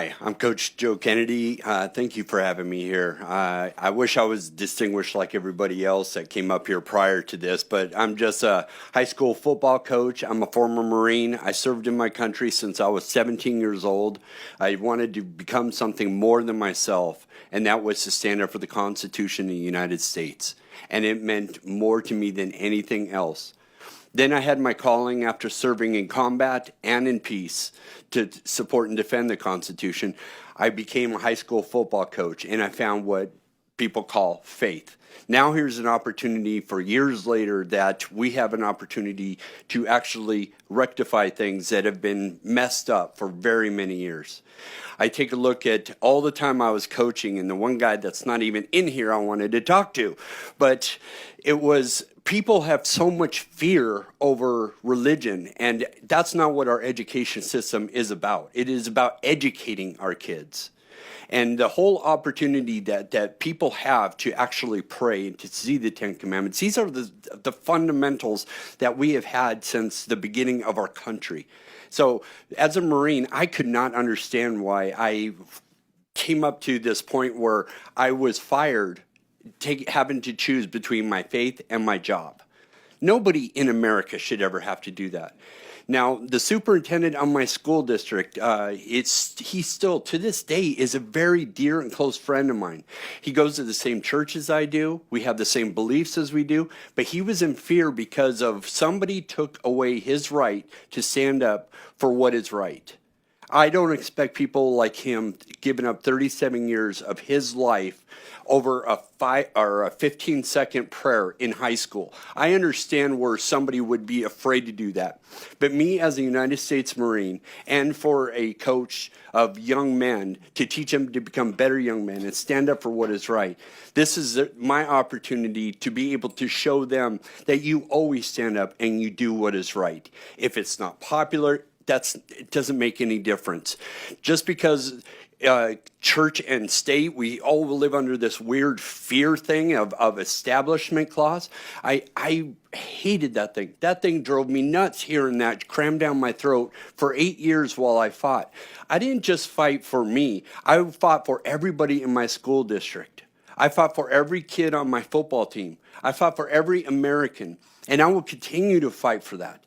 Hi, I'm Coach Joe Kennedy. Thank you for having me here. I wish I was distinguished like everybody else that came up here prior to this, but I'm just a high school football coach. I'm a former Marine. I served in my country since I was 17 years old. I wanted to become something more than myself, and that was to stand up for the Constitution of the United States. And it meant more to me than anything else. Then I had my calling after serving in combat and in peace to support and defend the Constitution. I became a high school football coach, and I found what people call faith. Now here's an opportunity for years later that we have an opportunity to actually rectify things that have been messed up for very many years. I take a look at all the time I was coaching, and the one guy that's not even in here I wanted to talk to, but it was people have so much fear over religion, and that's not what our education system is about. It is about educating our kids. And the whole opportunity that people have to actually pray and to see the Ten Commandments, these are the fundamentals that we have had since the beginning of our country. So as a Marine, I could not understand why I came up to this point where I was fired, having to choose between my faith and my job. Nobody in America should ever have to do that. Now, the superintendent of my school district, he still, to this day, is a very dear and close friend of mine. He goes to the same church as I do. We have the same beliefs as we do. But he was in fear because of somebody took away his right to stand up for what is right. I don't expect people like him giving up 37 years of his life over a 15-second prayer in high school. I understand where somebody would be afraid to do that. But me as a United States Marine, and for a coach of young men to teach them to become better young men and stand up for what is right, this is my opportunity to be able to show them that you always stand up and you do what is right. If it's not popular, it doesn't make any difference. Just because church and state, we all live under this weird fear thing of establishment clause. I hated that thing. That thing drove me nuts, hearing that crammed down my throat for 8 years while I fought. I didn't just fight for me. I fought for everybody in my school district. I fought for every kid on my football team. I fought for every American, and I will continue to fight for that.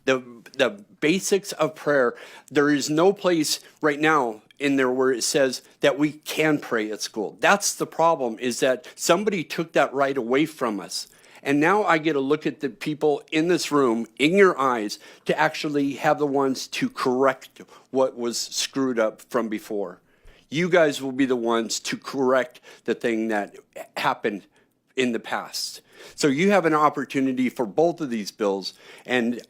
The basics of prayer, there is no place right now in there where it says that we can pray at school. That's the problem, is that somebody took that right away from us. And now I get to look at the people in this room, in your eyes, to actually have the ones to correct what was screwed up from before. You guys will be the ones to correct the thing that happened in the past. So you have an opportunity for both of these bills, and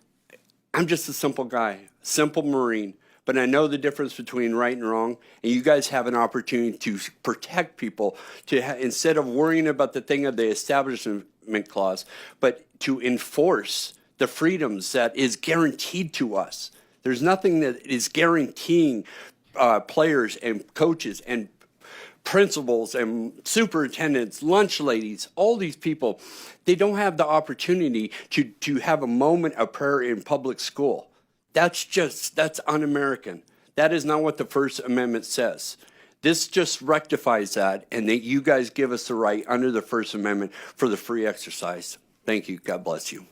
I'm just a simple guy, simple Marine, but I know the difference between right and wrong, and you guys have an opportunity to protect people, instead of worrying about the thing of the Establishment Clause, but to enforce the freedoms that is guaranteed to us. There's nothing that is guaranteeing players and coaches and principals and superintendents, lunch ladies, all these people, they don't have the opportunity to have a moment of prayer in public school. That's un-American. That is not what the First Amendment says. This just rectifies that, and that you guys give us the right under the First Amendment for the free exercise. Thank you. God bless you.